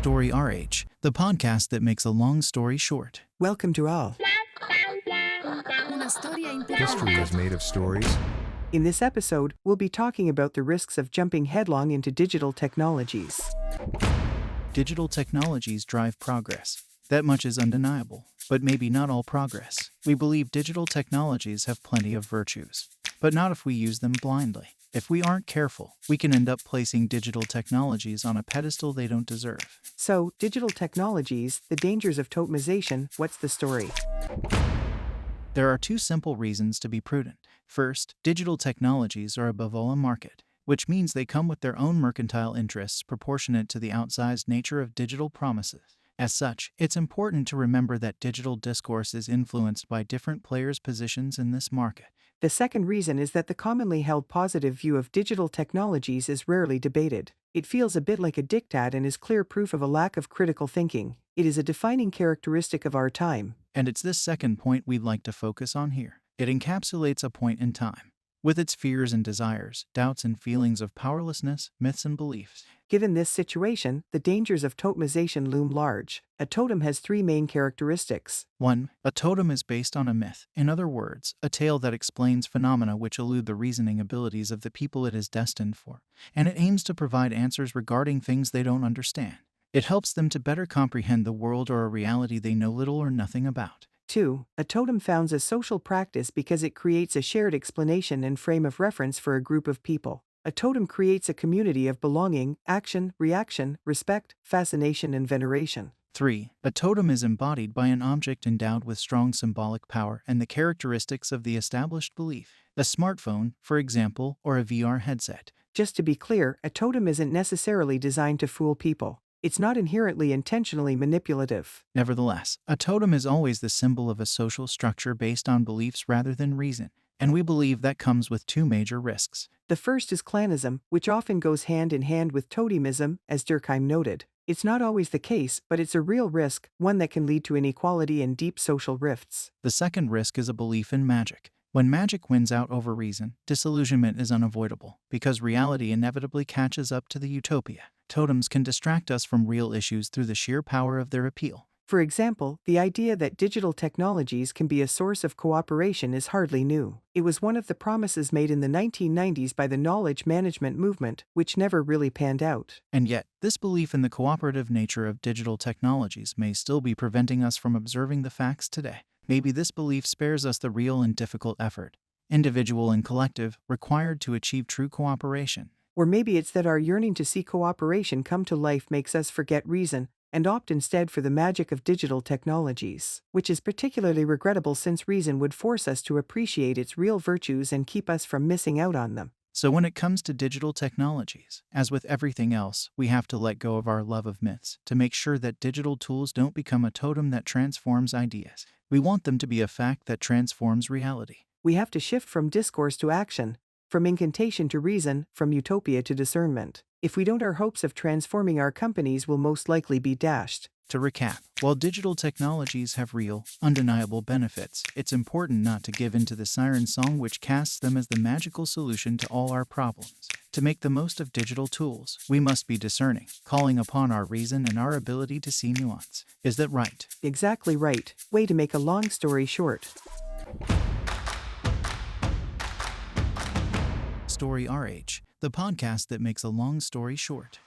Story RH, the podcast that makes a long story short. Welcome to all. History is made of stories. In this episode, we'll be talking about the risks of jumping headlong into digital technologies. Digital technologies drive progress. That much is undeniable, but maybe not all progress. We believe digital technologies have plenty of virtues, but not if we use them blindly. If we aren't careful, we can end up placing digital technologies on a pedestal they don't deserve. So, digital technologies, the dangers of totemization, what's the story? There are two simple reasons to be prudent. First, digital technologies are above all a market, which means they come with their own mercantile interests proportionate to the outsized nature of digital promises. As such, it's important to remember that digital discourse is influenced by different players' positions in this market. The second reason is that the commonly held positive view of digital technologies is rarely debated. It feels a bit like a diktat and is clear proof of a lack of critical thinking. It is a defining characteristic of our time. And it's this second point we'd like to focus on here. It encapsulates a point in time, with its fears and desires, doubts and feelings of powerlessness, myths and beliefs. Given this situation, the dangers of totemization loom large. A totem has three main characteristics. 1. A totem is based on a myth. In other words, a tale that explains phenomena which elude the reasoning abilities of the people it is destined for, and it aims to provide answers regarding things they don't understand. It helps them to better comprehend the world or a reality they know little or nothing about. 2. A totem founds a social practice because it creates a shared explanation and frame of reference for a group of people. A totem creates a community of belonging, action, reaction, respect, fascination, and veneration. 3. A totem is embodied by an object endowed with strong symbolic power and the characteristics of the established belief. A smartphone, for example, or a VR headset. Just to be clear, a totem isn't necessarily designed to fool people. It's not inherently intentionally manipulative. Nevertheless, a totem is always the symbol of a social structure based on beliefs rather than reason, and we believe that comes with two major risks. The first is clanism, which often goes hand in hand with totemism, as Durkheim noted. It's not always the case, but it's a real risk, one that can lead to inequality and deep social rifts. The second risk is a belief in magic. When magic wins out over reason, disillusionment is unavoidable, because reality inevitably catches up to the utopia. Totems can distract us from real issues through the sheer power of their appeal. For example, the idea that digital technologies can be a source of cooperation is hardly new. It was one of the promises made in the 1990s by the knowledge management movement, which never really panned out. And yet, this belief in the cooperative nature of digital technologies may still be preventing us from observing the facts today. Maybe this belief spares us the real and difficult effort, individual and collective, required to achieve true cooperation. Or maybe it's that our yearning to see cooperation come to life makes us forget reason and opt instead for the magic of digital technologies, which is particularly regrettable since reason would force us to appreciate its real virtues and keep us from missing out on them. So when it comes to digital technologies, as with everything else, we have to let go of our love of myths to make sure that digital tools don't become a totem that transforms ideas. We want them to be a fact that transforms reality. We have to shift from discourse to action, from incantation to reason, from utopia to discernment. If we don't, our hopes of transforming our companies will most likely be dashed. To recap, while digital technologies have real, undeniable benefits, it's important not to give in to the siren song which casts them as the magical solution to all our problems. To make the most of digital tools, we must be discerning, calling upon our reason and our ability to see nuance. Is that right? Exactly right. Way to make a long story short. Story RH, the podcast that makes a long story short.